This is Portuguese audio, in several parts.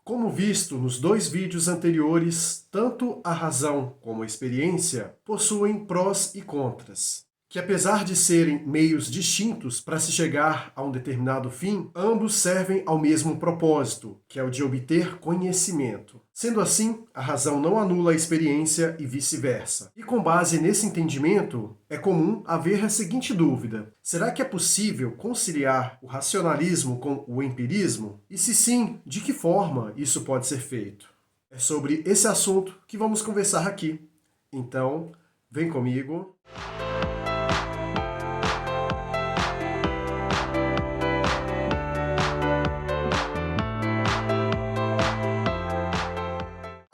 Como visto nos dois vídeos anteriores, tanto a razão como a experiência possuem prós e contras, que apesar de serem meios distintos para se chegar a um determinado fim, ambos servem ao mesmo propósito, que é o de obter conhecimento. Sendo assim, a razão não anula a experiência e vice-versa. E com base nesse entendimento, é comum haver a seguinte dúvida: será que é possível conciliar o racionalismo com o empirismo? E se sim, de que forma isso pode ser feito? É sobre esse assunto que vamos conversar aqui. Então, vem comigo.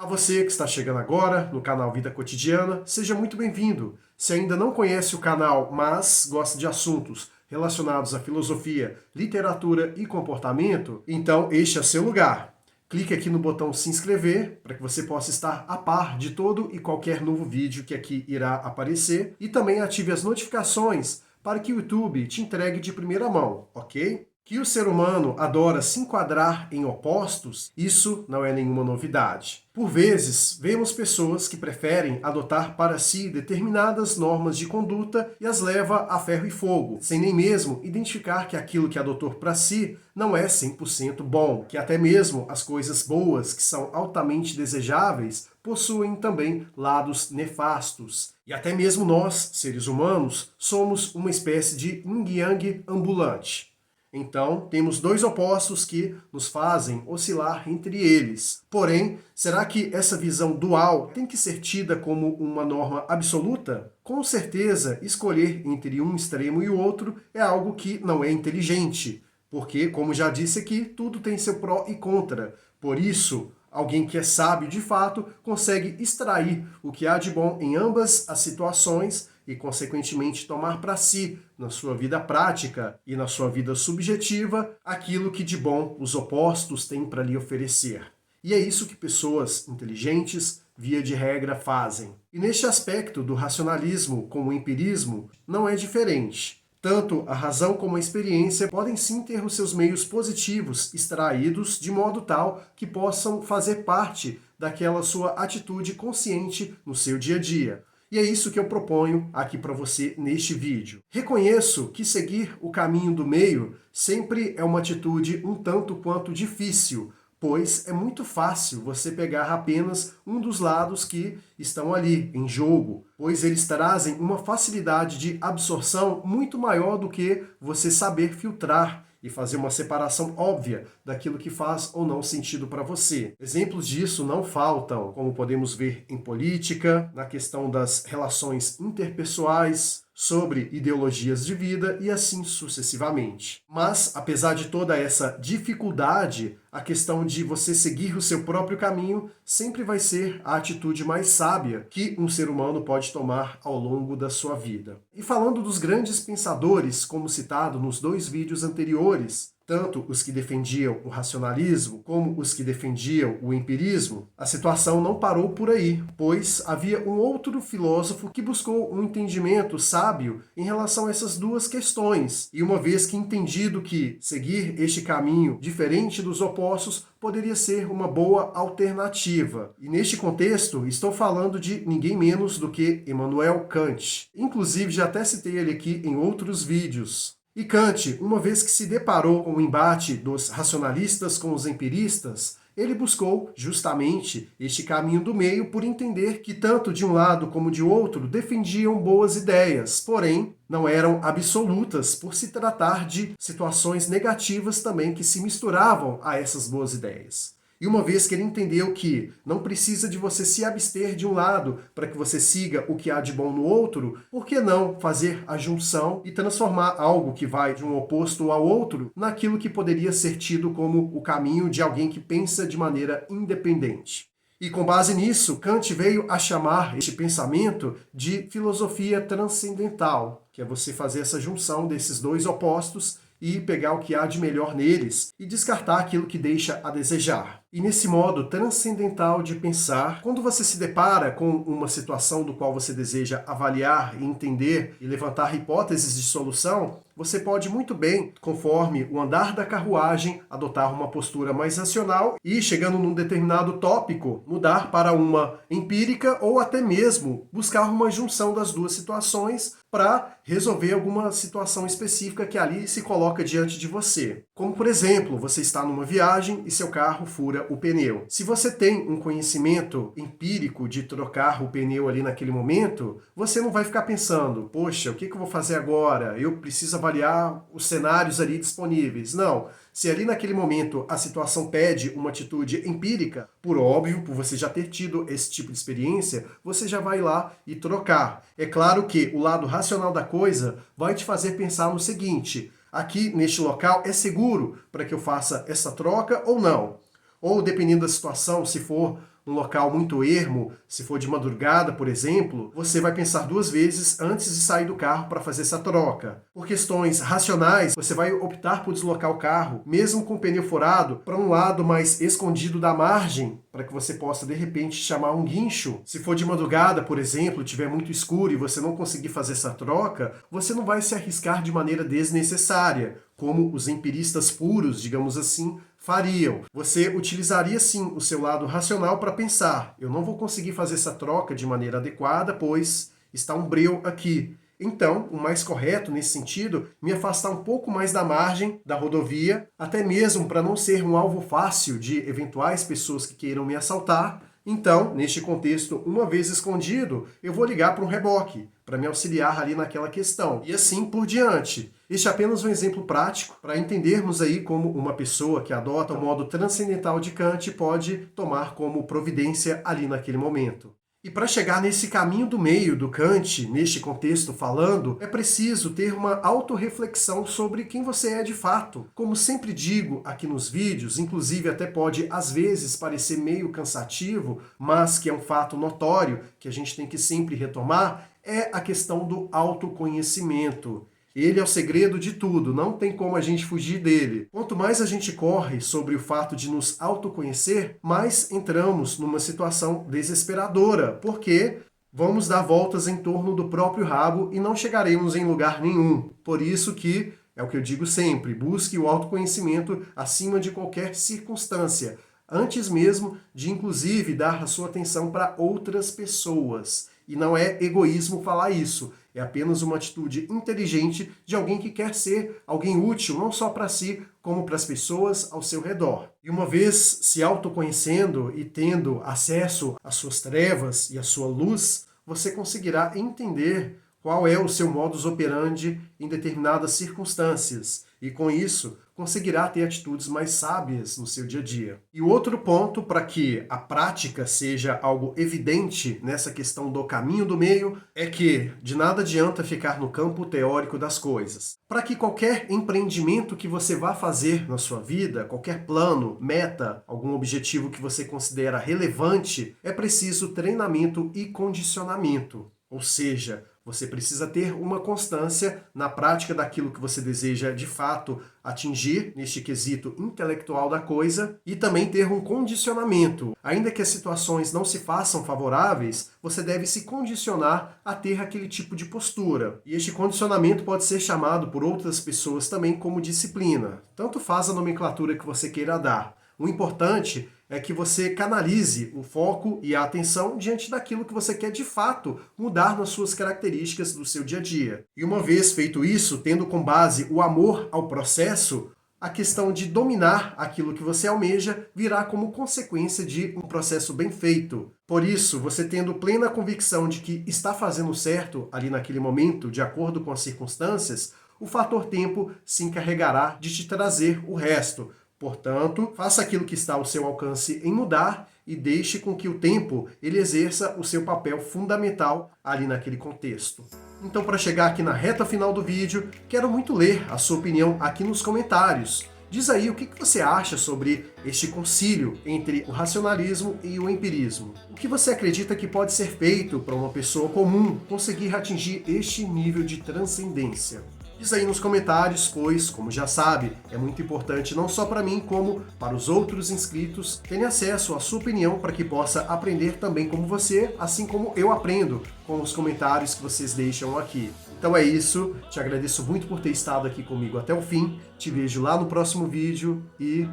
A você que está chegando agora no canal Vida Cotidiana, seja muito bem-vindo. Se ainda não conhece o canal, mas gosta de assuntos relacionados à filosofia, literatura e comportamento, então este é o seu lugar. Clique aqui no botão se inscrever para que você possa estar a par de todo e qualquer novo vídeo que aqui irá aparecer e também ative as notificações para que o YouTube te entregue de primeira mão, ok? Que o ser humano adora se enquadrar em opostos, isso não é nenhuma novidade. Por vezes, vemos pessoas que preferem adotar para si determinadas normas de conduta e as leva a ferro e fogo, sem nem mesmo identificar que aquilo que adotou para si não é 100% bom, que até mesmo as coisas boas, que são altamente desejáveis, possuem também lados nefastos. E até mesmo nós, seres humanos, somos uma espécie de yin-yang ambulante. Então, temos dois opostos que nos fazem oscilar entre eles. Porém, será que essa visão dual tem que ser tida como uma norma absoluta? Com certeza, escolher entre um extremo e o outro é algo que não é inteligente, porque, como já disse aqui, tudo tem seu pró e contra. Por isso, alguém que é sábio de fato consegue extrair o que há de bom em ambas as situações e, consequentemente, tomar para si, na sua vida prática e na sua vida subjetiva, aquilo que de bom os opostos têm para lhe oferecer. E é isso que pessoas inteligentes, via de regra, fazem. E neste aspecto do racionalismo com o empirismo, não é diferente. Tanto a razão como a experiência podem sim ter os seus meios positivos extraídos de modo tal que possam fazer parte daquela sua atitude consciente no seu dia a dia. E é isso que eu proponho aqui para você neste vídeo. Reconheço que seguir o caminho do meio sempre é uma atitude um tanto quanto difícil, pois é muito fácil você pegar apenas um dos lados que estão ali em jogo, pois eles trazem uma facilidade de absorção muito maior do que você saber filtrar e fazer uma separação óbvia daquilo que faz ou não sentido para você. Exemplos disso não faltam, como podemos ver em política, na questão das relações interpessoais, sobre ideologias de vida e assim sucessivamente. Mas, apesar de toda essa dificuldade, a questão de você seguir o seu próprio caminho sempre vai ser a atitude mais sábia que um ser humano pode tomar ao longo da sua vida. E falando dos grandes pensadores, como citado nos dois vídeos anteriores, tanto os que defendiam o racionalismo como os que defendiam o empirismo, a situação não parou por aí, pois havia um outro filósofo que buscou um entendimento sábio em relação a essas duas questões. E uma vez que entendido que seguir este caminho diferente dos opostos poderia ser uma boa alternativa. E neste contexto, estou falando de ninguém menos do que Immanuel Kant. Inclusive, já até citei ele aqui em outros vídeos. E Kant, uma vez que se deparou com o embate dos racionalistas com os empiristas, ele buscou justamente este caminho do meio por entender que tanto de um lado como de outro defendiam boas ideias, porém não eram absolutas por se tratar de situações negativas também que se misturavam a essas boas ideias. E uma vez que ele entendeu que não precisa de você se abster de um lado para que você siga o que há de bom no outro, por que não fazer a junção e transformar algo que vai de um oposto ao outro naquilo que poderia ser tido como o caminho de alguém que pensa de maneira independente? E com base nisso, Kant veio a chamar este pensamento de filosofia transcendental, que é você fazer essa junção desses dois opostos e pegar o que há de melhor neles e descartar aquilo que deixa a desejar. E nesse modo transcendental de pensar, quando você se depara com uma situação do qual você deseja avaliar e entender e levantar hipóteses de solução, você pode muito bem, conforme o andar da carruagem, adotar uma postura mais racional e, chegando num determinado tópico, mudar para uma empírica ou até mesmo buscar uma junção das duas situações para resolver alguma situação específica que ali se coloca diante de você. Como, por exemplo, você está numa viagem e seu carro fura o pneu. Se você tem um conhecimento empírico de trocar o pneu ali naquele momento, você não vai ficar pensando, poxa, o que eu vou fazer agora? Eu preciso avaliar os cenários ali disponíveis. Não. Se ali naquele momento a situação pede uma atitude empírica, por óbvio, por você já ter tido esse tipo de experiência, você já vai lá e trocar. É claro que o lado racional da coisa vai te fazer pensar no seguinte: aqui neste local é seguro para que eu faça essa troca ou não? Ou dependendo da situação, se for um local muito ermo, se for de madrugada, por exemplo, você vai pensar duas vezes antes de sair do carro para fazer essa troca. Por questões racionais, você vai optar por deslocar o carro, mesmo com o pneu furado, para um lado mais escondido da margem, para que você possa, de repente, chamar um guincho. Se for de madrugada, por exemplo, tiver muito escuro e você não conseguir fazer essa troca, você não vai se arriscar de maneira desnecessária, como os empiristas puros, digamos assim, fariam. Você utilizaria sim o seu lado racional para pensar: eu não vou conseguir fazer essa troca de maneira adequada, pois está um breu aqui. Então, o mais correto nesse sentido, me afastar um pouco mais da margem da rodovia, até mesmo para não ser um alvo fácil de eventuais pessoas que queiram me assaltar. Então, neste contexto, uma vez escondido, eu vou ligar para um reboque, para me auxiliar ali naquela questão. E assim por diante. Este é apenas um exemplo prático para entendermos aí como uma pessoa que adota o modo transcendental de Kant pode tomar como providência ali naquele momento. E para chegar nesse caminho do meio do Kant, neste contexto falando, é preciso ter uma autorreflexão sobre quem você é de fato. Como sempre digo aqui nos vídeos, inclusive até pode às vezes parecer meio cansativo, mas que é um fato notório que a gente tem que sempre retomar, é a questão do autoconhecimento. Ele é o segredo de tudo, não tem como a gente fugir dele. Quanto mais a gente corre sobre o fato de nos autoconhecer, mais entramos numa situação desesperadora, porque vamos dar voltas em torno do próprio rabo e não chegaremos em lugar nenhum. Por isso que, é o que eu digo sempre, busque o autoconhecimento acima de qualquer circunstância, antes mesmo de inclusive dar a sua atenção para outras pessoas. E não é egoísmo falar isso. É apenas uma atitude inteligente de alguém que quer ser alguém útil, não só para si, como para as pessoas ao seu redor. E uma vez se autoconhecendo e tendo acesso às suas trevas e à sua luz, você conseguirá entender qual é o seu modus operandi em determinadas circunstâncias. E com isso, conseguirá ter atitudes mais sábias no seu dia a dia. E o outro ponto para que a prática seja algo evidente nessa questão do caminho do meio é que de nada adianta ficar no campo teórico das coisas. Para que qualquer empreendimento que você vá fazer na sua vida, qualquer plano, meta, algum objetivo que você considera relevante, é preciso treinamento e condicionamento. Ou seja, você precisa ter uma constância na prática daquilo que você deseja de fato atingir neste quesito intelectual da coisa e também ter um condicionamento. Ainda que as situações não se façam favoráveis, você deve se condicionar a ter aquele tipo de postura. E este condicionamento pode ser chamado por outras pessoas também como disciplina. Tanto faz a nomenclatura que você queira dar. O importante é que você canalize o foco e a atenção diante daquilo que você quer de fato mudar nas suas características do seu dia a dia. E uma vez feito isso, tendo com base o amor ao processo, a questão de dominar aquilo que você almeja virá como consequência de um processo bem feito. Por isso, você tendo plena convicção de que está fazendo certo ali naquele momento, de acordo com as circunstâncias, o fator tempo se encarregará de te trazer o resto. Portanto, faça aquilo que está ao seu alcance em mudar e deixe com que o tempo ele exerça o seu papel fundamental ali naquele contexto. Então, para chegar aqui na reta final do vídeo, quero muito ler a sua opinião aqui nos comentários. Diz aí o que você acha sobre este concílio entre o racionalismo e o empirismo. O que você acredita que pode ser feito para uma pessoa comum conseguir atingir este nível de transcendência? Diz aí nos comentários, pois, como já sabe, é muito importante não só para mim, como para os outros inscritos terem acesso à sua opinião para que possa aprender também como você, assim como eu aprendo com os comentários que vocês deixam aqui. Então é isso, te agradeço muito por ter estado aqui comigo até o fim, te vejo lá no próximo vídeo e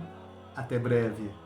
até breve.